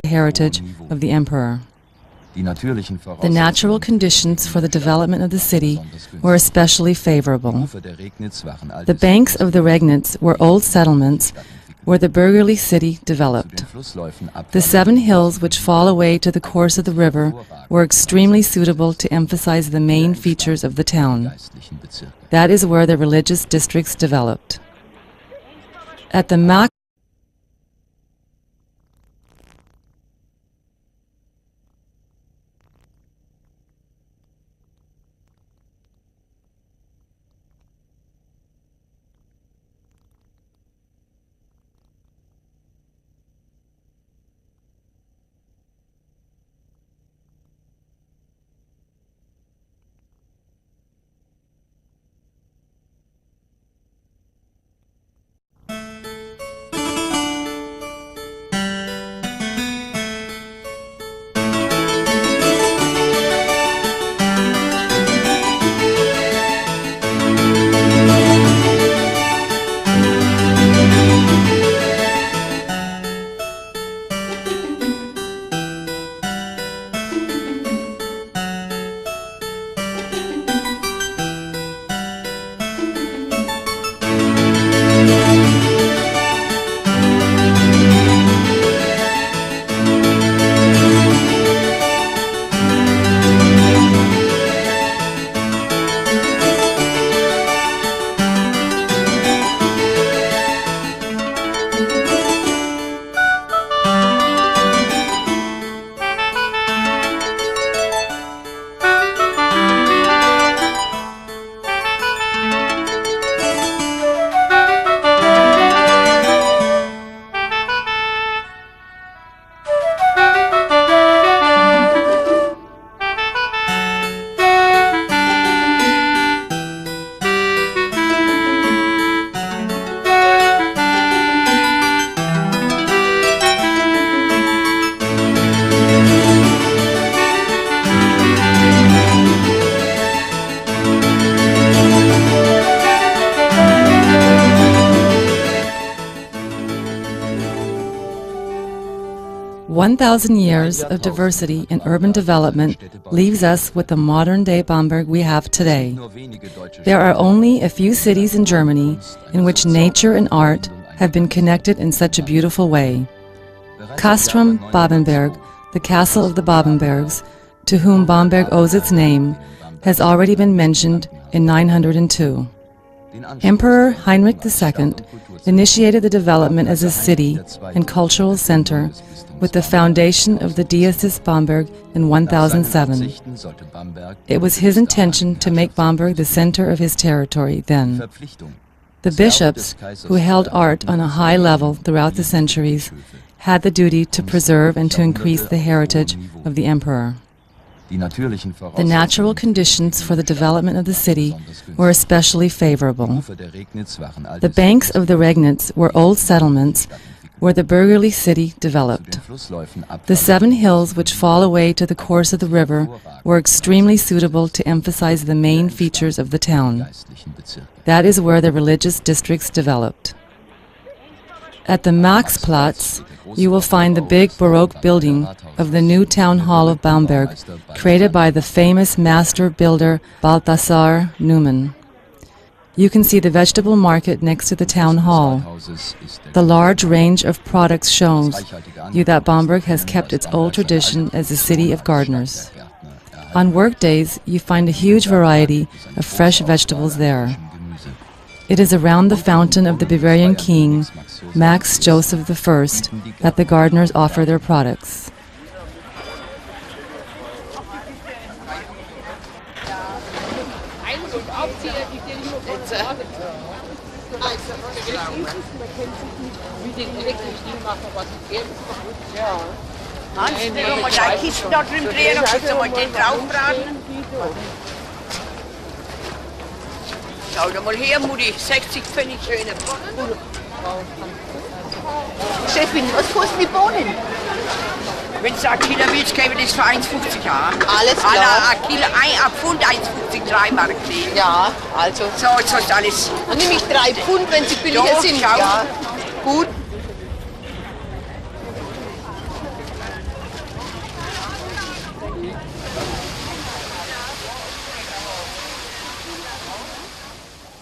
the heritage of the emperor. The natural conditions for the development of the city were especially favorable. The banks of the Regnitz were old settlements where the burgherly city developed. The 7 hills which fall away to the course of the river were extremely suitable to emphasize the main features of the town. That is where the religious districts developed. At the 1,000 years of diversity in urban development leaves us with the modern-day Bamberg we have today. There are only a few cities in Germany in which nature and art have been connected in such a beautiful way. Castrum Bamberg, the castle of the Babenbergs, to whom Bamberg owes its name, has already been mentioned in 902. Emperor Heinrich II initiated the development as a city and cultural center with the foundation of the Diocese Bamberg in 1007. It was his intention to make Bamberg the center of his territory then. The bishops, who held art on a high level throughout the centuries, had the duty to preserve and to increase the heritage of the emperor. The natural conditions for the development of the city were especially favorable. The banks of the Regnitz were old settlements where the burgherly city developed. The 7 hills which fall away to the course of the river were extremely suitable to emphasize the main features of the town. That is where the religious districts developed. At the Maxplatz, you will find the big Baroque building of the new town hall of Bamberg, created by the famous master builder Balthasar Neumann. You can see the vegetable market next to the town hall. The large range of products shows you that Bamberg has kept its old tradition as a city of gardeners. On work days, you find a huge variety of fresh vegetables there. It is around the fountain of the Bavarian king, Max Joseph I, that the gardeners offer their products. Hans, wir mal die Kisten da drin drehen und jetzt mal den draufbraten. Schau da mal her, Mutti, 60 Pfennig schöne Bohnen. Chefin, was kosten die Bohnen? Wenn du ein Kilo willst, gebe ich das für 1,50 an. Alles klar. Ein Kilo, ein Pfund, 1,50, 3 Mark. Ja, also. So, jetzt hast du alles. Dann nehme ich 3 Pfund, wenn sie billiger Doch, sind. schau. Ja, gut.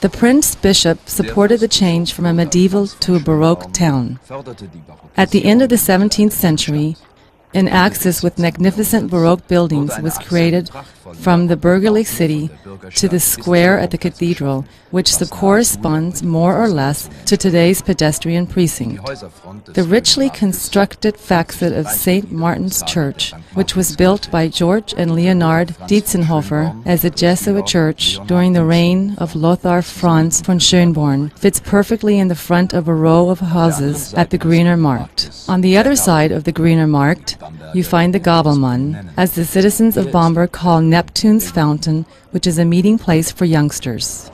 The Prince-Bishop supported the change from a medieval to a Baroque town. At the end of the 17th century, an axis with magnificent Baroque buildings was created from the burgherly city to the square at the cathedral, which corresponds more or less to today's pedestrian precinct. The richly constructed facade of St. Martin's Church, which was built by George and Leonard Dietzenhofer as a Jesuit church during the reign of Lothar Franz von Schönborn, fits perfectly in the front of a row of houses at the Grüner Markt. On the other side of the Grüner Markt, you find the Gabelmann, as the citizens of Bamberg call Neptune's Fountain, which is a meeting place for youngsters.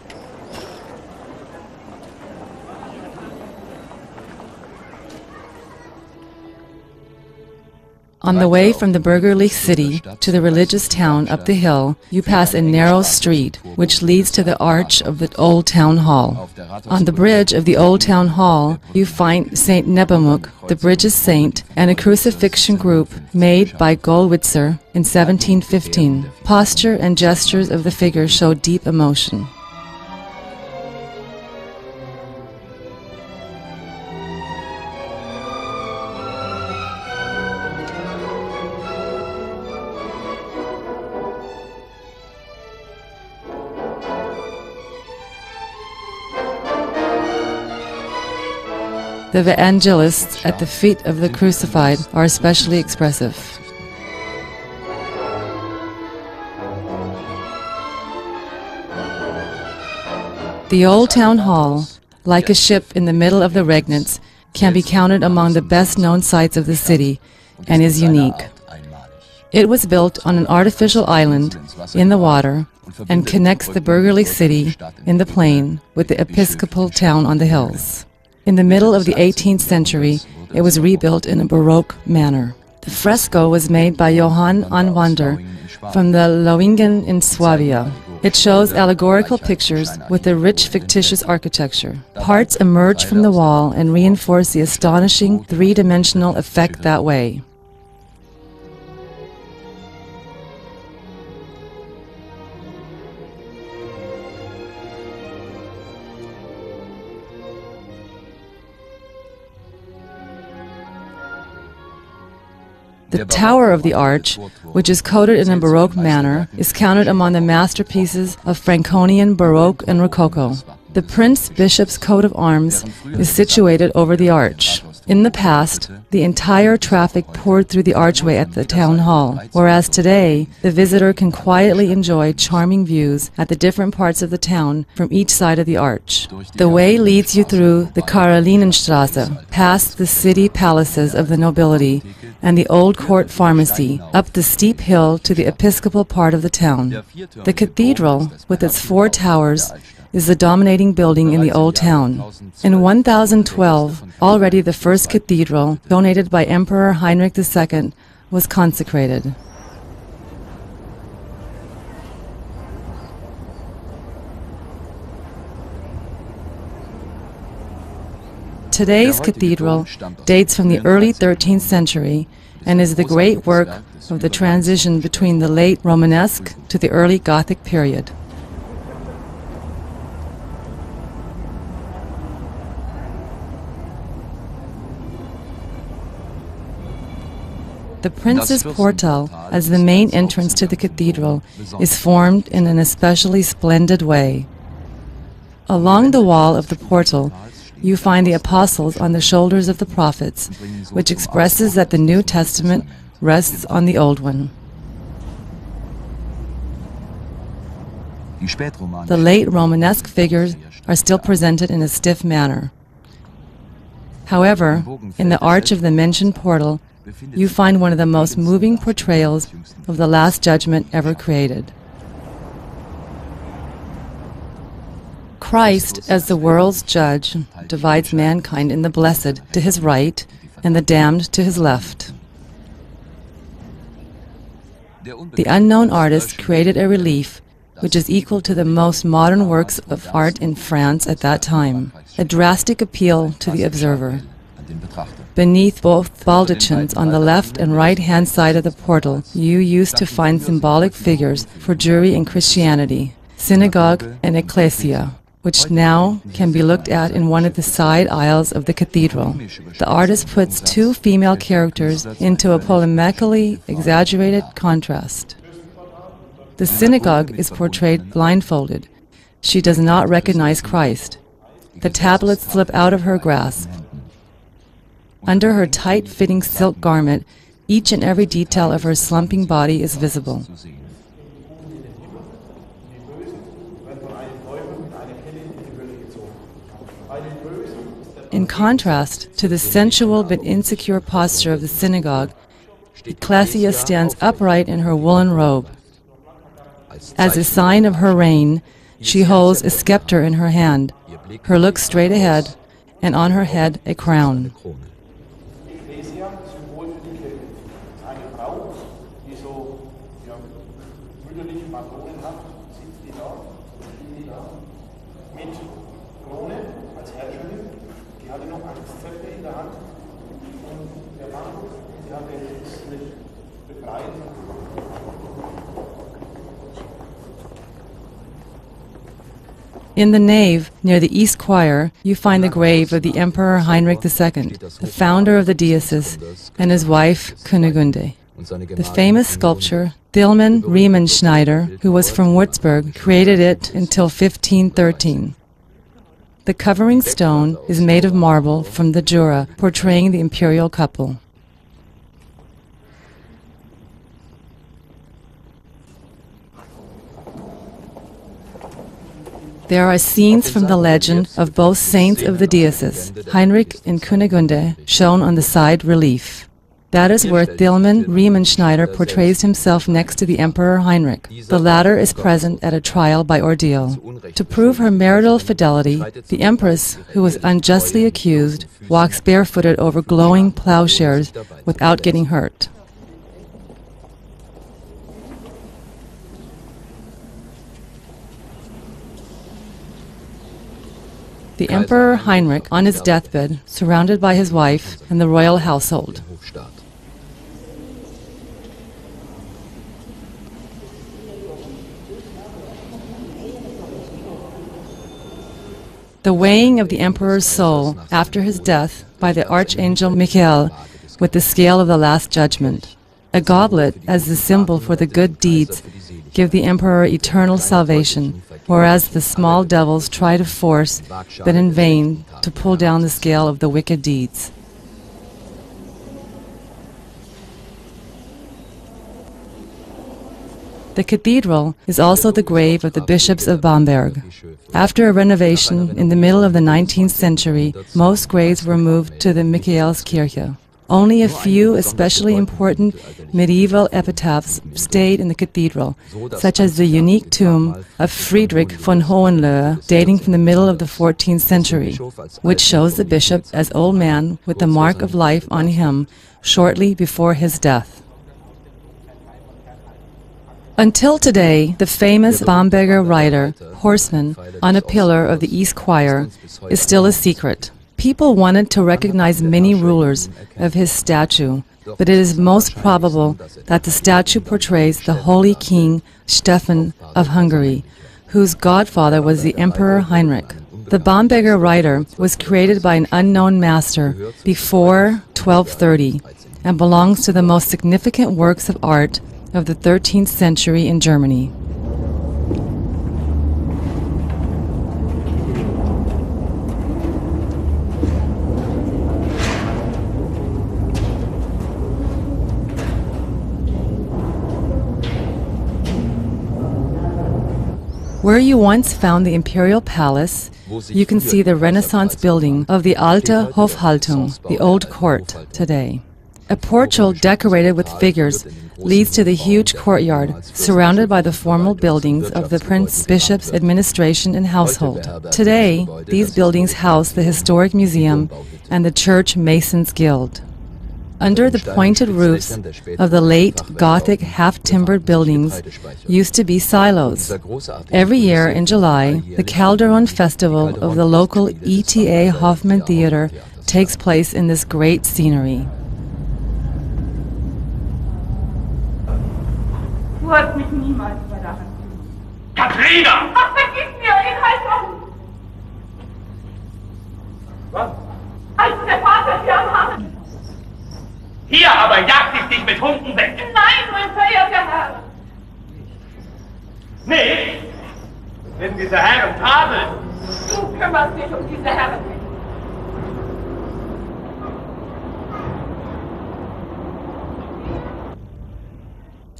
On the way from the burgherly city to the religious town up the hill, you pass a narrow street, which leads to the arch of the Old Town Hall. On the bridge of the Old Town Hall, you find St. Nepomuk, the bridge's saint, and a crucifixion group made by Gollwitzer in 1715. Posture and gestures of the figure show deep emotion. The evangelists at the feet of the crucified are especially expressive. The Old Town Hall, like a ship in the middle of the Regnitz, can be counted among the best-known sites of the city and is unique. It was built on an artificial island in the water and connects the burgherly city in the plain with the episcopal town on the hills. In the middle of the 18th century, it was rebuilt in a Baroque manner. The fresco was made by Johann Anwander from the Lauingen in Swabia. It shows allegorical pictures with a rich fictitious architecture. Parts emerge from the wall and reinforce the astonishing three-dimensional effect that way. The tower of the arch, which is coated in a Baroque manner, is counted among the masterpieces of Franconian Baroque and Rococo. The Prince-Bishop's coat of arms is situated over the arch. In the past, the entire traffic poured through the archway at the town hall, whereas today, the visitor can quietly enjoy charming views at the different parts of the town from each side of the arch. The way leads you through the Karolinenstrasse, past the city palaces of the nobility, and the old court pharmacy, up the steep hill to the episcopal part of the town. The cathedral, with its 4 towers, is the dominating building in the old town. In 1012, already the first cathedral, donated by Emperor Heinrich II, was consecrated. Today's cathedral dates from the early 13th century and is the great work of the transition between the late Romanesque to the early Gothic period. The Prince's Portal, as the main entrance to the cathedral, is formed in an especially splendid way. Along the wall of the portal, you find the apostles on the shoulders of the prophets, which expresses that the New Testament rests on the Old one. The late Romanesque figures are still presented in a stiff manner. However, in the arch of the mentioned portal, you find one of the most moving portrayals of the Last Judgment ever created. Christ, as the world's judge, divides mankind in the blessed to his right and the damned to his left. The unknown artist created a relief which is equal to the most modern works of art in France at that time, a drastic appeal to the observer. Beneath both baldachins on the left and right-hand side of the portal, you used to find symbolic figures for Jewry and Christianity, synagogue and ecclesia, which now can be looked at in one of the side aisles of the cathedral. The artist puts two female characters into a polemically exaggerated contrast. The synagogue is portrayed blindfolded. She does not recognize Christ. The tablets slip out of her grasp. Under her tight-fitting silk garment, each and every detail of her slumping body is visible. In contrast to the sensual but insecure posture of the synagogue, Ecclesia stands upright in her woolen robe. As a sign of her reign, she holds a scepter in her hand, her look straight ahead, and on her head a crown. In the nave, near the east choir, you find the grave of the Emperor Heinrich II, the founder of the diocese, and his wife, Kunigunde. The famous sculptor, Thielmann Riemenschneider, who was from Würzburg, created it until 1513. The covering stone is made of marble from the Jura, portraying the imperial couple. There are scenes from the legend of both saints of the diocese, Heinrich and Kunigunde, shown on the side relief. That is where Thielmann Riemenschneider portrays himself next to the Emperor Heinrich. The latter is present at a trial by ordeal. To prove her marital fidelity, the Empress, who was unjustly accused, walks barefooted over glowing plowshares without getting hurt. The Emperor Heinrich on his deathbed, surrounded by his wife and the royal household. The weighing of the emperor's soul after his death by the archangel Michael with the scale of the Last Judgment. A goblet as the symbol for the good deeds give the emperor eternal salvation, whereas the small devils try to force, but in vain, to pull down the scale of the wicked deeds. The cathedral is also the grave of the bishops of Bamberg. After a renovation in the middle of the 19th century, most graves were moved to the Michaelskirche. Only a few especially important medieval epitaphs stayed in the cathedral, such as the unique tomb of Friedrich von Hohenlohe, dating from the middle of the 14th century, which shows the bishop as old man with the mark of life on him shortly before his death. Until today, the famous Bamberger rider, horseman, on a pillar of the East Choir, is still a secret. People wanted to recognize many rulers of his statue, but it is most probable that the statue portrays the Holy King Stephen of Hungary, whose godfather was the Emperor Heinrich. The Bamberger rider was created by an unknown master before 1230 and belongs to the most significant works of art of the 13th century in Germany. Where you once found the imperial palace, you can see the Renaissance building of the Alte Hofhaltung, the old court, today. A portal decorated with figures leads to the huge courtyard, surrounded by the formal buildings of the Prince-Bishop's administration and household. Today, these buildings house the Historic Museum and the Church Masons Guild. Under the pointed roofs of the late Gothic half-timbered buildings used to be silos. Every year in July, the Calderon Festival of the local ETA Hoffman Theater takes place in this great scenery. Du hast mich niemals über der Hand genommen. Katharina! Ach, vergib mir, in Heilbronn! Hier aber jagt ich dich mit Hunden weg. Nein, mein verehrter Herr. Nicht? Denn dieser Herr tadeln. Du kümmerst dich um diese Herren nicht.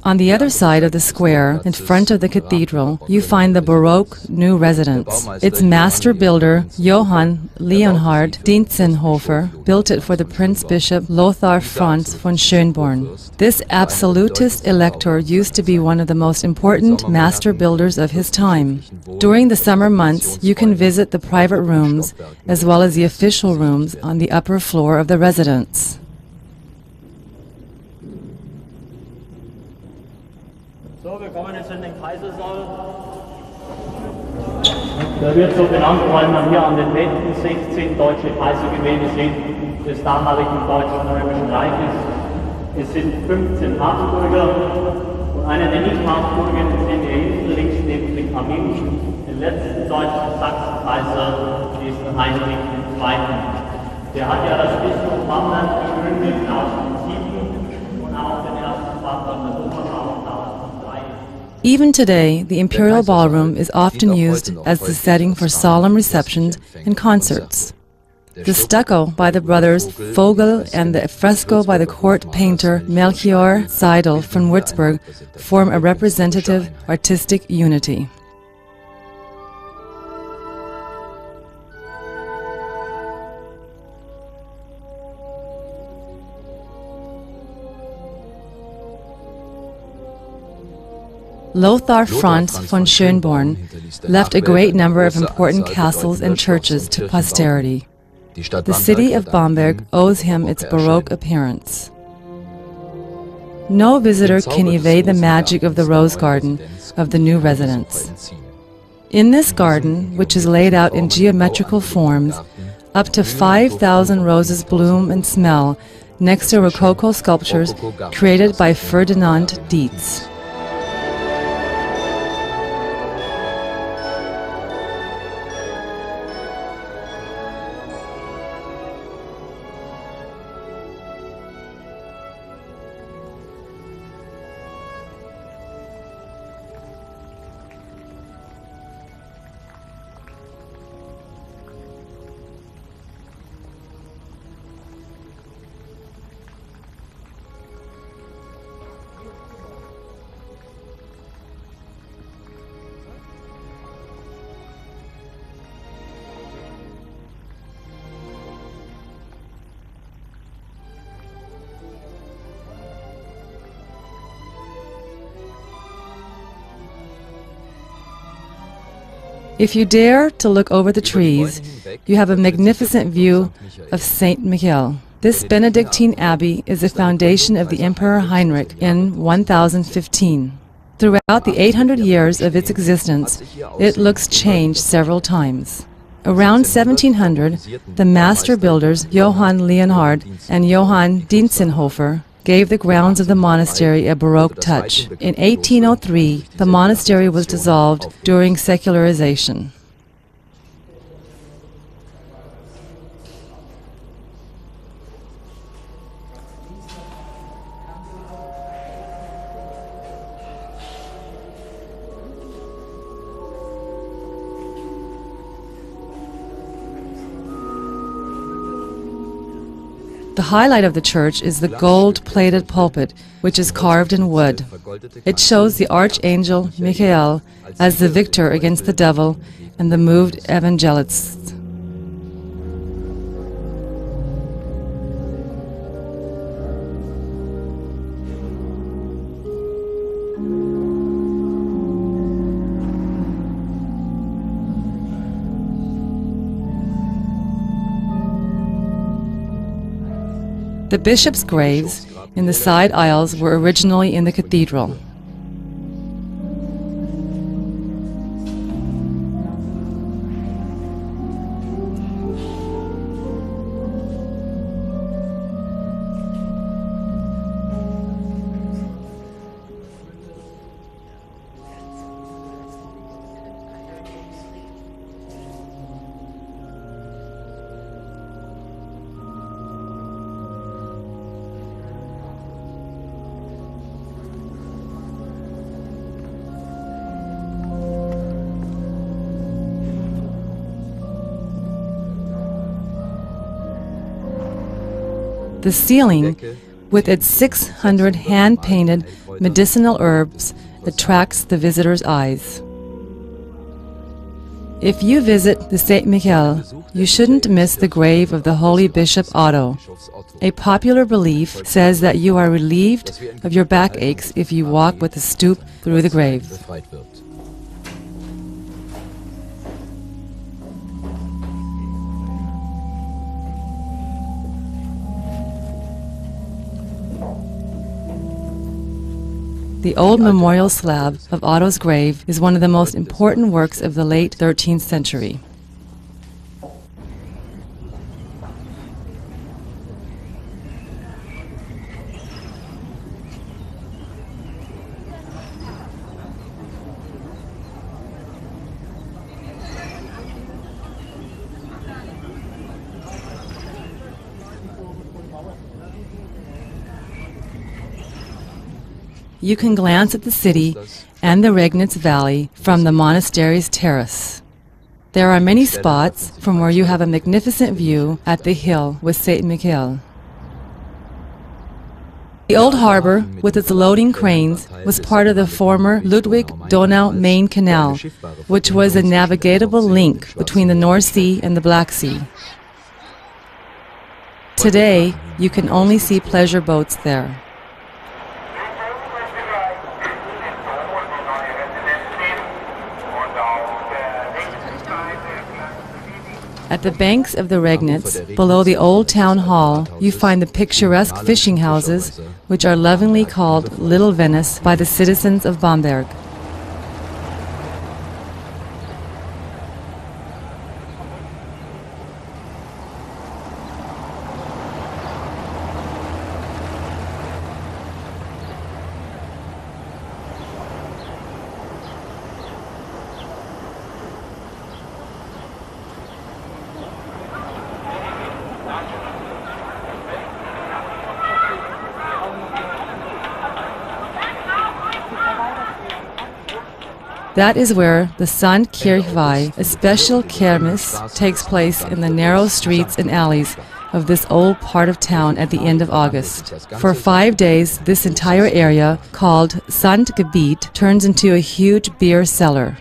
On the other side of the square, in front of the cathedral, you find the Baroque new residence. Its master builder, Johann Leonhard Dientzenhofer, built it for the Prince Bishop Lothar Franz von Schönborn. This absolutist elector used to be one of the most important master builders of his time. During the summer months, you can visit the private rooms, as well as the official rooms on the upper floor of the residence. So, wir kommen jetzt in den Kaisersaal. Der wird so benannt, weil man hier an den Wänden 16 deutsche Kaisergemälde sieht des damaligen Deutschen Römischen Reiches. Es sind 15 Habsburger und einer der Nicht-Habsburger sind hier hinten links neben dem Kamin. Den letzten deutschen Sachsen-Kaiser ist Heinrich II. Der hat ja das Bistum Bamberg gegründet 1007 und auch den ersten Pfarrer der Donauschau. Even today, the Imperial Ballroom is often used as the setting for solemn receptions and concerts. The stucco by the brothers Vogel and the fresco by the court painter Melchior Seidel from Würzburg form a representative artistic unity. Lothar Franz von Schönborn left a great number of important castles and churches to posterity. The city of Bamberg owes him its Baroque appearance. No visitor can evade the magic of the rose garden of the new residence. In this garden, which is laid out in geometrical forms, up to 5,000 roses bloom and smell next to Rococo sculptures created by Ferdinand Dietz. If you dare to look over the trees, you have a magnificent view of St. Michael. This Benedictine abbey is the foundation of the Emperor Heinrich in 1015. Throughout the 800 years of its existence, it looks changed several times. Around 1700, the master builders Johann Leonhard and Johann Dientzenhofer gave the grounds of the monastery a Baroque touch. In 1803, the monastery was dissolved during secularization. The highlight of the church is the gold-plated pulpit, which is carved in wood. It shows the archangel Michael as the victor against the devil and the moved evangelists. The bishops' graves in the side aisles were originally in the cathedral. The ceiling, with its 600 hand-painted medicinal herbs, attracts the visitor's eyes. If you visit the St. Michael, you shouldn't miss the grave of the holy Bishop Otto. A popular belief says that you are relieved of your backaches if you walk with a stoop through the grave. The old memorial slab of Otto's grave is one of the most important works of the late 13th century. You can glance at the city and the Regnitz Valley from the monastery's terrace. There are many spots from where you have a magnificent view at the hill with St. Michael. The old harbor, with its loading cranes, was part of the former Ludwig-Donau-Main Canal, which was a navigatable link between the North Sea and the Black Sea. Today, you can only see pleasure boats there. At the banks of the Regnitz, below the old town hall, you find the picturesque fishing houses, which are lovingly called Little Venice by the citizens of Bamberg. That is where the Sandkirchweih, a special kermis, takes place in the narrow streets and alleys of this old part of town at the end of August. For 5 days, this entire area, called Sandgebiet, turns into a huge beer cellar.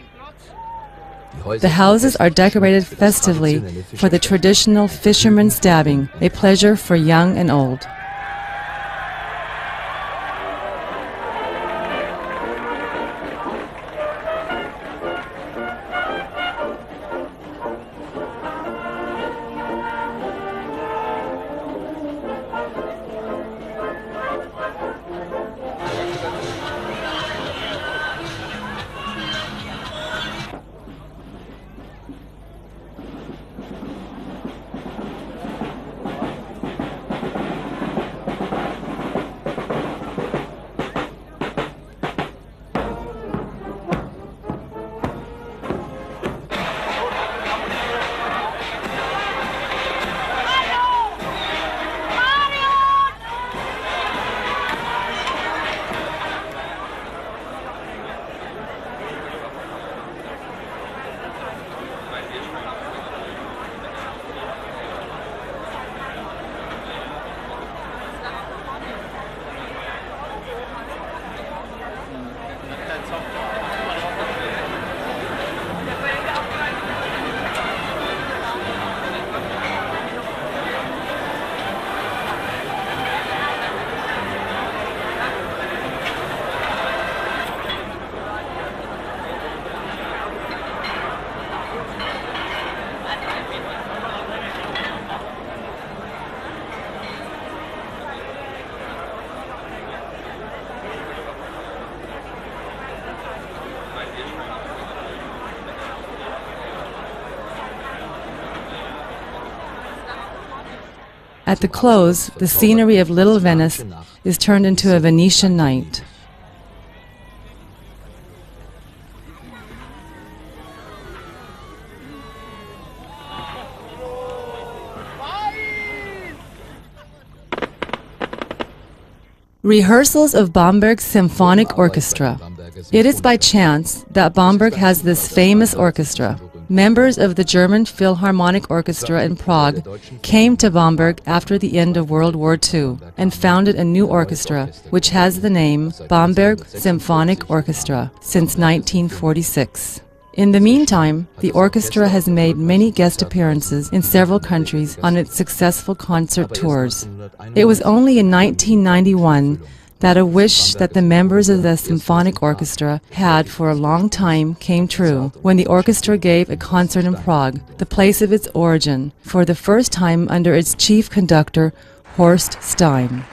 The houses are decorated festively for the traditional fisherman stabbing, a pleasure for young and old. At the close, the scenery of Little Venice is turned into a Venetian night. Rehearsals of Bamberg's Symphonic Orchestra. It is by chance that Bamberg has this famous orchestra. Members of the German Philharmonic Orchestra in Prague came to Bamberg after the end of World War II and founded a new orchestra, which has the name Bamberg Symphonic Orchestra, since 1946. In the meantime, the orchestra has made many guest appearances in several countries on its successful concert tours. It was only in 1991 that a wish that the members of the symphonic orchestra had for a long time came true when the orchestra gave a concert in Prague, the place of its origin, for the first time under its chief conductor, Horst Stein.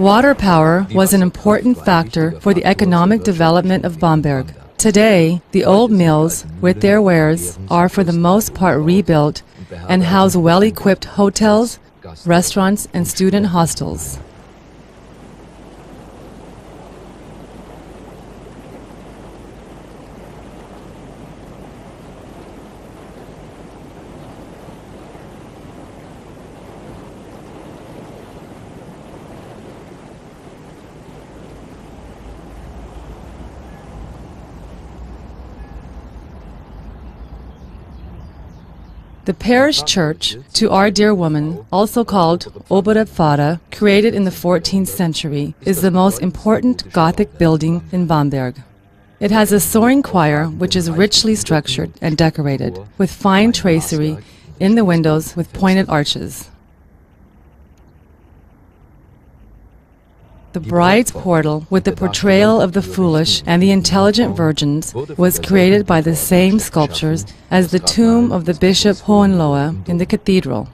Water power was an important factor for the economic development of Bamberg. Today, the old mills, with their wares, are for the most part rebuilt and house well-equipped hotels, restaurants, and student hostels. The parish church to Our Dear Woman, also called Obere Pfarre, created in the 14th century, is the most important Gothic building in Bamberg. It has a soaring choir which is richly structured and decorated, with fine tracery in the windows with pointed arches. The bride's portal, with the portrayal of the foolish and the intelligent virgins, was created by the same sculptures as the tomb of the Bishop Hohenlohe in the cathedral.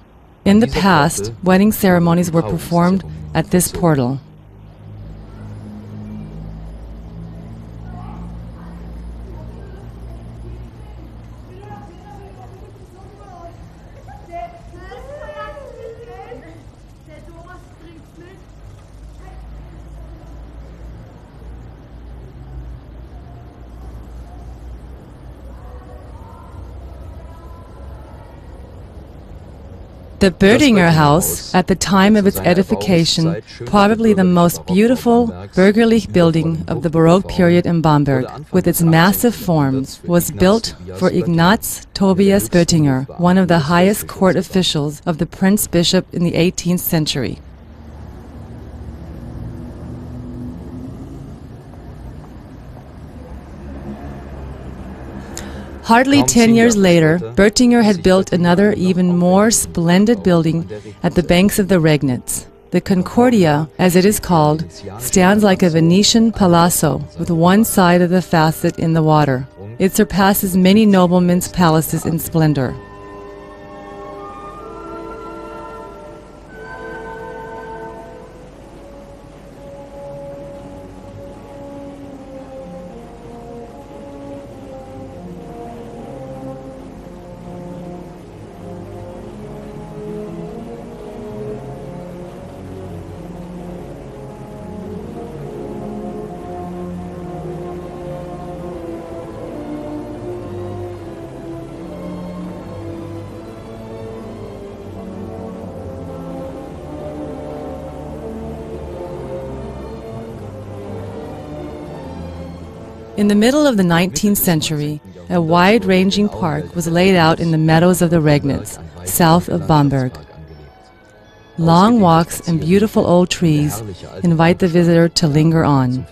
In the past, wedding ceremonies were performed at this portal. The Böttinger House, at the time of its edification, probably the most beautiful bürgerlich building of the Baroque period in Bamberg, with its massive forms, was built for Ignaz Tobias Böttinger, one of the highest court officials of the Prince Bishop in the 18th century. Hardly 10 years later, Böttinger had built another, even more splendid building at the banks of the Regnitz. The Concordia, as it is called, stands like a Venetian palazzo with one side of the facet in the water. It surpasses many noblemen's palaces in splendor. In the middle of the 19th century, a wide-ranging park was laid out in the meadows of the Regnitz, south of Bamberg. Long walks and beautiful old trees invite the visitor to linger on.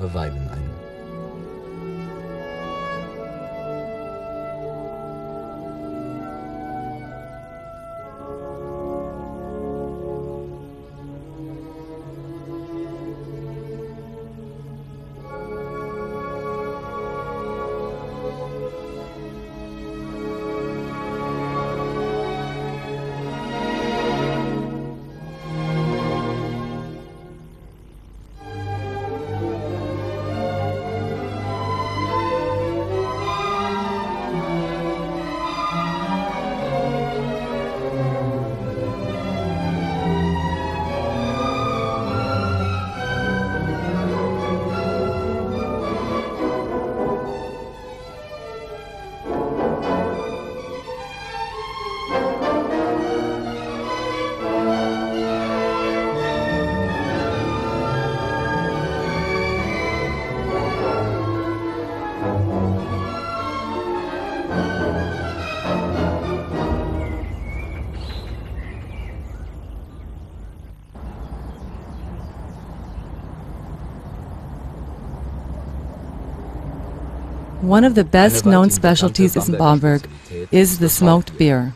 One of the best-known specialties in Bamberg is the smoked beer.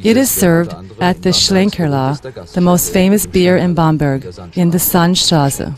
It is served at the Schlenkerla, the most famous beer in Bamberg, in the Sandstraße.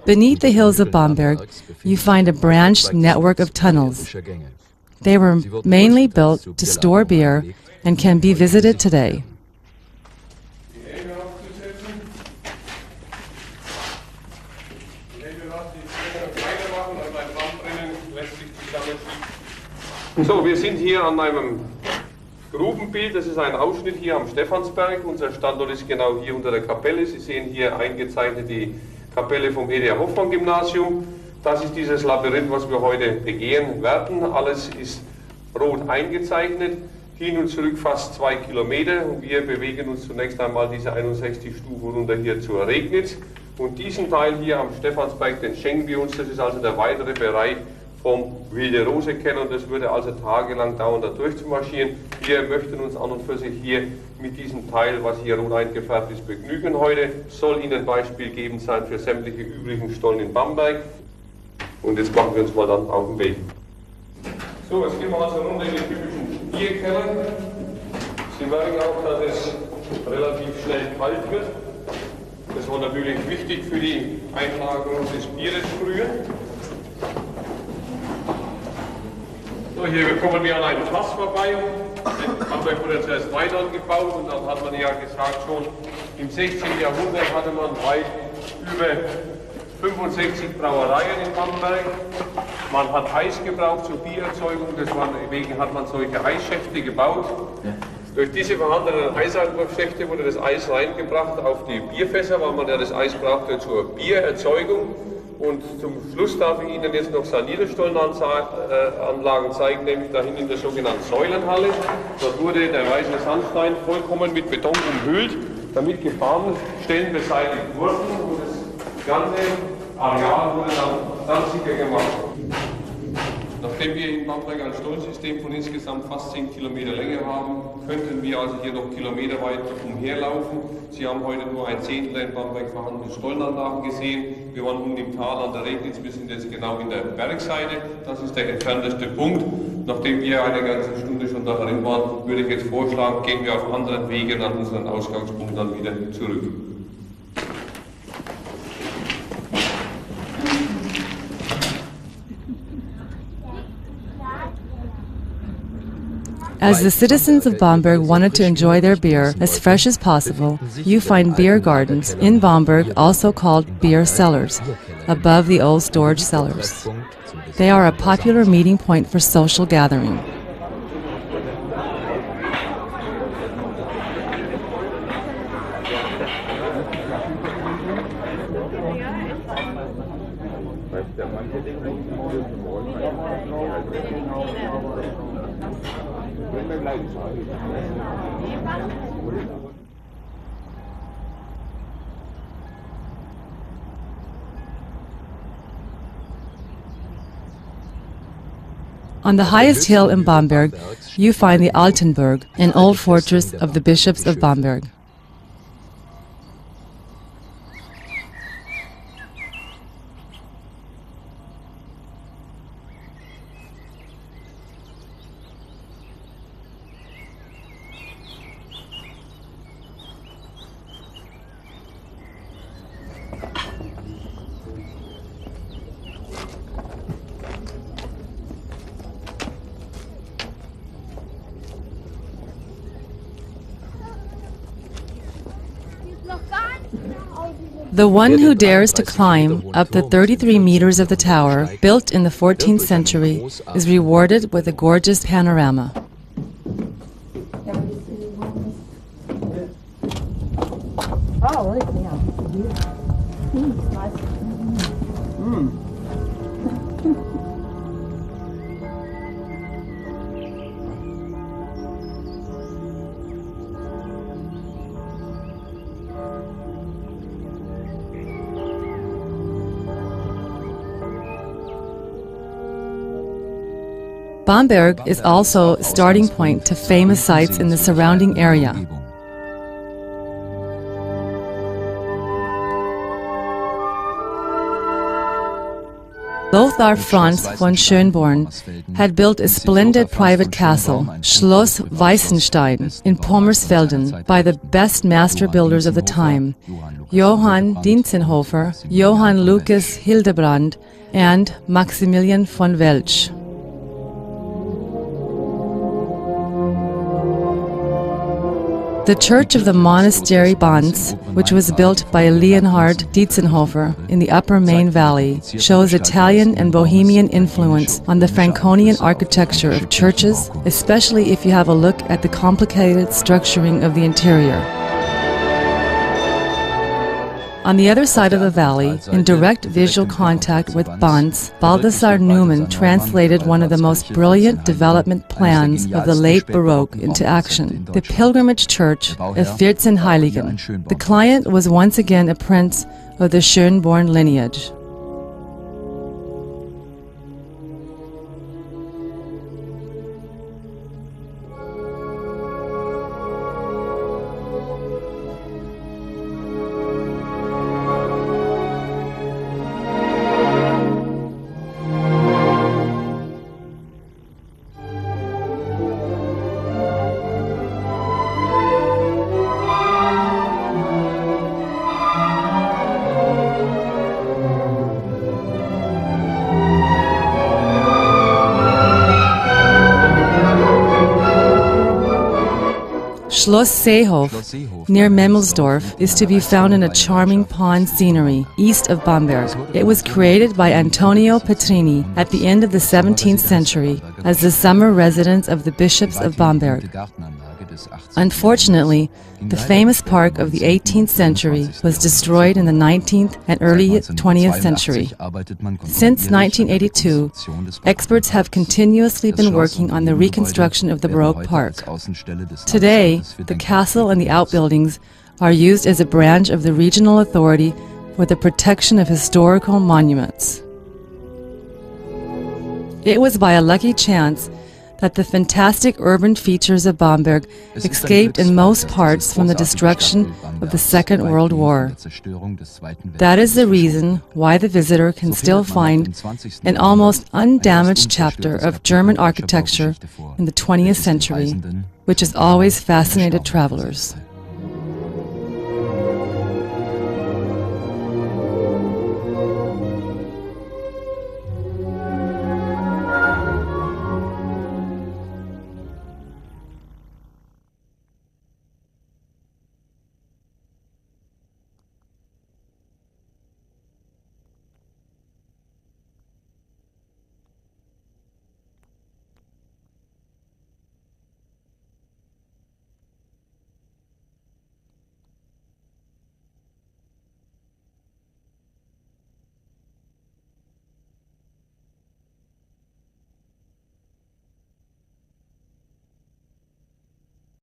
Beneath the hills of Bamberg, you find a branched network of tunnels. They were mainly built to store beer and can be visited today. So, wir sind hier an einem Grubenbild. Das ist ein Ausschnitt hier am Stephansberg. Unser Standort ist genau hier unter der Kapelle. Sie sehen hier eingezeichnet die Kapelle vom E.D.R. Hoffmann-Gymnasium. Das ist dieses Labyrinth, was wir heute begehen werden. Alles ist rot eingezeichnet. Hin und zurück fast 2 Kilometer. Und wir bewegen uns zunächst einmal diese 61 Stufen runter hier zur Regnitz. Und diesen Teil hier am Stephansberg, den schenken wir uns. Das ist also der weitere Bereich vom Wilde Rose kennen. Und das würde also tagelang dauern, da durchzumarschieren. Wir möchten uns an und für sich hier mit diesem Teil, was hier rot eingefärbt ist, begnügen heute. Soll Ihnen beispielgebend sein für sämtliche übrigen Stollen in Bamberg. Und jetzt machen wir uns mal dann auf den Weg. So, jetzt gehen wir also runter in den typischen Bierkeller. Sie merken auch, dass es relativ schnell kalt wird. Das war natürlich wichtig für die Einlagerung des Bieres früher. So, hier kommen wir an einem Fass vorbei. In Bamberg wurde zuerst Wein angebaut und dann hat man ja gesagt, schon im 16. Jahrhundert hatte man weit über 65 Brauereien in Bamberg. Man hat Eis gebraucht zur Biererzeugung, deswegen hat man solche Eisschächte gebaut. Ja. Durch diese vorhandenen Eiseinwurfschächte wurde das Eis reingebracht auf die Bierfässer, weil man ja das Eis brauchte zur Biererzeugung. Und zum Schluss darf ich Ihnen jetzt noch Sanierstollenanlagen zeigen, nämlich dahin in der sogenannten Säulenhalle. Dort wurde der weiße Sandstein vollkommen mit Beton umhüllt, damit Gefahrenstellen beseitigt wurden und das ganze Areal wurde dann sicher gemacht. Nachdem wir in Bamberg ein Stollensystem von insgesamt fast 10 Kilometer Länge haben, könnten wir also hier noch kilometerweit umherlaufen. Sie haben heute nur ein Zehntel der in Bamberg vorhandenen Stollenanlagen gesehen. Wir waren nun im Tal an der Regnitz, wir sind jetzt genau in der Bergseite. Das ist der entfernteste Punkt. Nachdem wir eine ganze Stunde schon darin waren, würde ich jetzt vorschlagen, gehen wir auf anderen Wegen an unseren Ausgangspunkt dann wieder zurück. As the citizens of Bamberg wanted to enjoy their beer as fresh as possible, you find beer gardens in Bamberg, also called beer cellars, above the old storage cellars. They are a popular meeting point for social gathering. On the highest hill in Bamberg, you find the Altenburg, an old fortress of the bishops of Bamberg. The one who dares to climb up the 33 meters of the tower, built in the 14th century, is rewarded with a gorgeous panorama. Bamberg is also a starting point to famous sites in the surrounding area. Lothar Franz von Schönborn had built a splendid private castle, Schloss Weissenstein, in Pommersfelden by the best master builders of the time, Johann Dientzenhofer, Johann Lucas Hildebrand, and Maximilian von Welsch. The church of the monastery Banz, which was built by Leonhard Dientzenhofer in the Upper Main Valley, shows Italian and Bohemian influence on the Franconian architecture of churches, especially if you have a look at the complicated structuring of the interior. On the other side of the valley, in direct visual contact with Bonz, Balthasar Neumann translated one of the most brilliant development plans of the late Baroque into action, the pilgrimage church of 14 Heiligen. The client was once again a prince of the Schönborn lineage. Schloss Seehof, near Memmelsdorf, is to be found in a charming pond scenery east of Bamberg. It was created by Antonio Petrini at the end of the 17th century as the summer residence of the bishops of Bamberg. Unfortunately, the famous park of the 18th century was destroyed in the 19th and early 20th century. Since 1982, experts have continuously been working on the reconstruction of the Baroque park. Today, the castle and the outbuildings are used as a branch of the regional authority for the protection of historical monuments. It was by a lucky chance that the fantastic urban features of Bamberg escaped in most parts from the destruction of the Second World War. That is the reason why the visitor can still find an almost undamaged chapter of German architecture in the 20th century, which has always fascinated travelers.